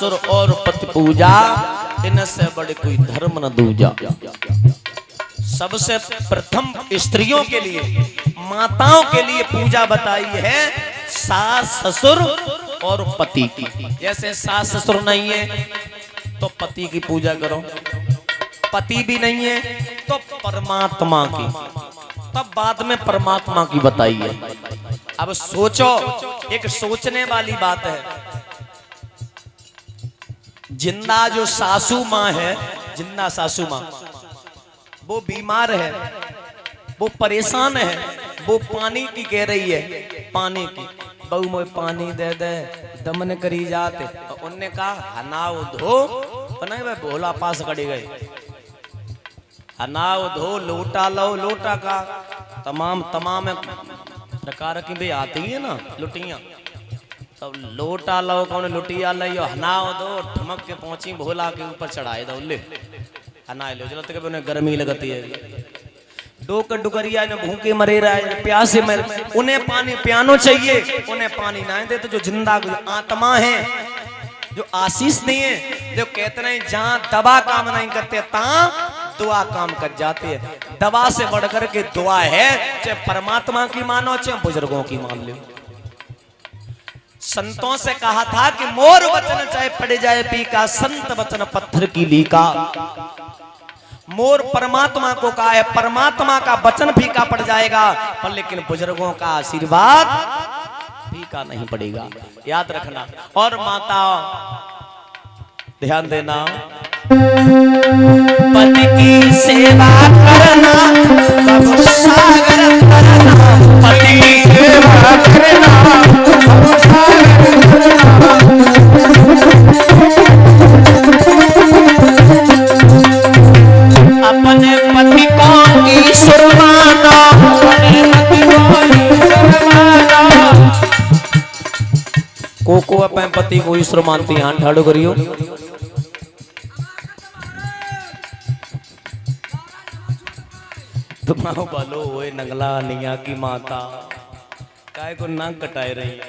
ससुर और पति पूजा, इनसे बड़े कोई धर्म न दूजा। सबसे प्रथम स्त्रियों के लिए, माताओं के लिए पूजा बताई है सास ससुर और पति की। जैसे सास ससुर नहीं है तो पति की पूजा करो, पति भी नहीं है तो परमात्मा की, तब बाद में परमात्मा की बताई है। अब सोचो, एक सोचने वाली बात है, जिंदा जो सासू माँ है, जिंदा सासू माँ, वो बीमार है, वो परेशान है, वो पानी की कह रही है, पानी की, बहू मुझे पानी दे दे, दमन करी जाते। तो उनने कहा हनाव धो, नहीं भाई भोला पास खड़ी गई, हनाव धो लोटा लो, लोटा का तमाम प्रकार की भी आती है ना लुटियां, तब लोटा लो कौन लुटिया लो, हनाव दो, ठमक के पहुंची भोला के ऊपर चढ़ाए दो, ले हनाए लो, चलो तक उन्हें गर्मी लगती है, डोक डुकरिया ने भूखे मरे रहे, प्यासे मरे, उन्हें पानी पियानो चाहिए, उन्हें पानी ना दे। तो जो जिंदा आत्मा है, जो आशीष दिए, जो कहते नहीं जहां दवा काम नहीं करते ता दुआ काम कर जाते हैं। दवा से बढ़कर के दुआ है, चाहे परमात्मा की मानो चाहे बुजुर्गों की मान लो। संतों से कहा था कि मोर वचन चाहे पड़ जाए पीका, संत वचन पत्थर की लीका। मोर परमात्मा को कहा है, परमात्मा का वचन फीका पड़ जाएगा, पर लेकिन बुजुर्गों का आशीर्वाद फीका नहीं पड़ेगा, याद रखना। और माता ध्यान देना, पति की सेवा करना कब सागर करना, पति की सेवा करना कब सागर करना, अपने पति को ईश्वर माना, अपने पति को ईश्वर माना। को अपने पति को ईश्वर मानती हैं, ठाड़ो करियो। तुम्हारो बालो ओए नगला निया की माता, काय को नाक कटाए रही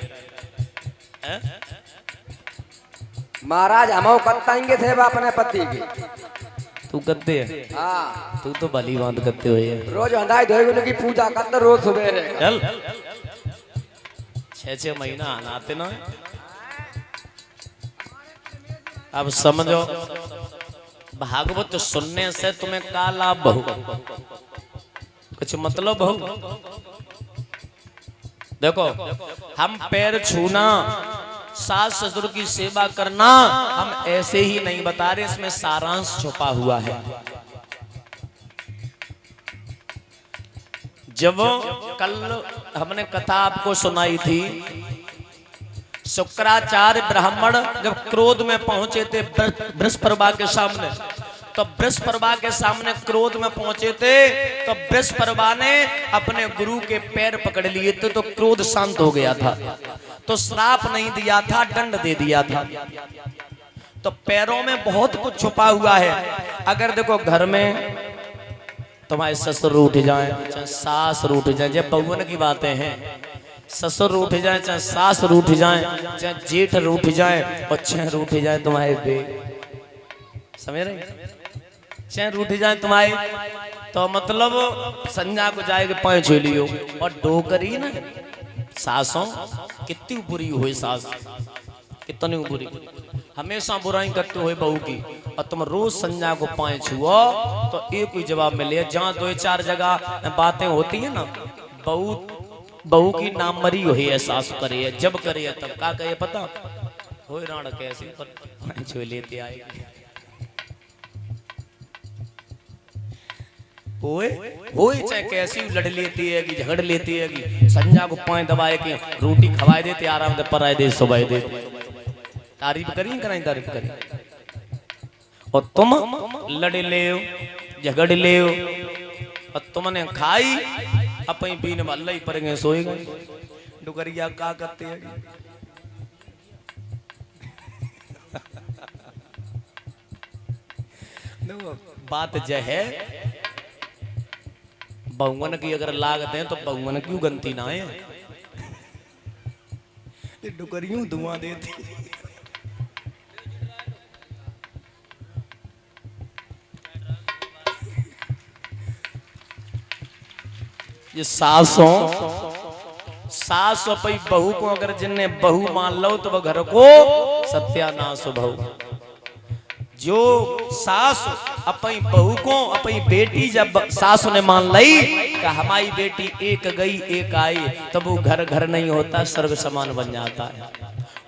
है? महाराज हम कटाएंगे थे अपने पति की, तू करते है? हाँ तू तो भली बात करते हो ये, रोज हंधाई धोए की पूजा करते रोज सवेरे। चल 6-6 महीना आनाते ना। अब समझो, भागवत सुनने से तुम्हें क्या लाभ बहु, कुछ मतलब बहु। देखो, हम पैर छूना, सास ससुर की सेवा करना, हम ऐसे ही नहीं बता रहे, इसमें सारांश छुपा हुआ है। जब कल हमने कथा आपको सुनाई थी, शुक्राचार्य ब्राह्मण जब क्रोध में पहुंचे थे बृहस्पति के सामने, तो बृहस्पति के सामने क्रोध में पहुंचे थे, तो बृहस्पति ने अपने गुरु के पैर पकड़ लिए थे, तो क्रोध शांत हो गया था। तो श्राप नहीं दिया था, दंड दे दिया था। तो पैरों में बहुत कुछ छुपा हुआ है। अगर देखो घर में तुम्हारे ससुर उठ जाए, चाहे सास उठ जाए, जब बहुवन की बातें हैं, ससुर उठ जाए, चाहे सास उठ जाए, चाहे जेठ उठ जाए, और चाहे उठ जाए तुम्हारे बे, समझ रहे, चाहे उठ जाए तुम्हारे, तो मतलब संज्ञा को जाएगा पाँच छो लियो। और डोकरी ना सासों कितनी बुरी हुई, सास कितनी बुरी, हमेशा बुराई करते हुए बहू की, और तुम रोज संज्ञा को पाए छुओ तो एक ही जवाब मिले। जहाँ 2-4 जगह बातें होती है ना, बहू की नाम मरी हुई है, सास करे है, जब करे है तब का कहे पता हो राण कैसे पर छो लेते आएगी, होए चाहे कैसी लड़ लेती है कि झगड़ लेती है कि संज्ञा को पाए दबाए के रोटी खवाए देते, आराम से पराए दे सुबाए दे, तारीफ करी कराई तारीफ करी। और तुम लड़ ले झगड़ ले, और तुमने खाई अपनी बीन में अल्लाह ही पर गए सोए गए। डुगरिया का करते हैं बात जय है, बहुवन की अगर लागत है तो बहुवन क्यों गंती ना है, डुगरियों धुआं देती ये सासों सास अपनी बहू को अगर जिनने बहू मान लो तो वह घर को सत्यानाश भऊ। जो सास अपनी बहू को अपनी बेटी जब सास ने मान ली कि हमारी बेटी एक गई एक आई, तब वो घर घर नहीं होता, स्वर्ग समान बन जाता है।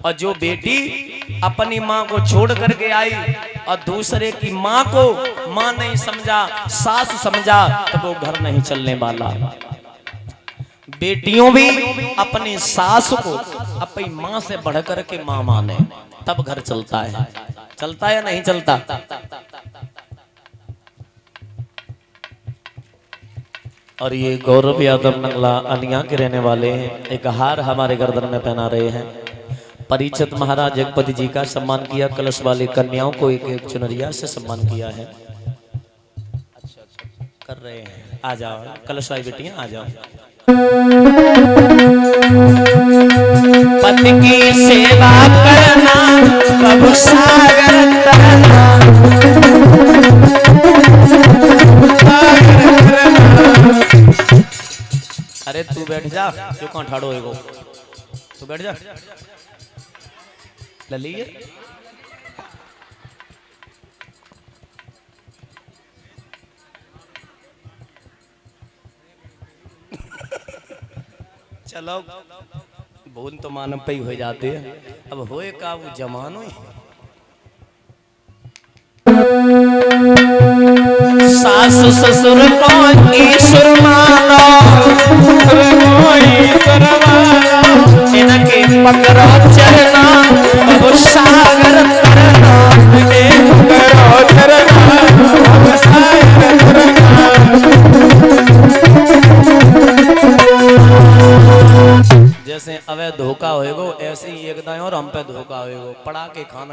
और जो बेटी अपनी माँ को छोड़ करके आई और दूसरे की माँ को माँ नहीं समझा, सास समझा, तब वो घर नहीं चलने वाला। बेटियों भी अपनी सास को अपनी माँ से बढ़ करके माँ माने, तब घर चलता है। चलता है या नहीं चलता? और ये गौरव यादव नंगला अनिया के रहने वाले हैं। एक हार हमारे गर्दन में पहना रहे हैं। परिचित महाराज जगपति जी का सम्मान किया। कलश वाली कन्याओं को एक एक चुनरिया से सम्मान किया है। कर रहे हैं, आ जाओ कलश वाली बेटियां आ जाओ। पति की सेवा करना प्रभु सागर तरना, अरे तू बैठ जा, क्यों कहाँ ठाड़ो है वो, तू बैठ जा ललिए। चलो बोल तो मानव पे ही हो जाते हैं, अब होए का वो जमानो ही। सास ससुर को ईश्वर मानो, इनके पकड़ो चरना प्रभु सागर तरना, पकड़ो चरना प्रभु सागर तरना। जैसे अवैध धोखा होएगो ऐसे ही एक दाएं और हम पे धोखा होएगो, पड़ा के खाना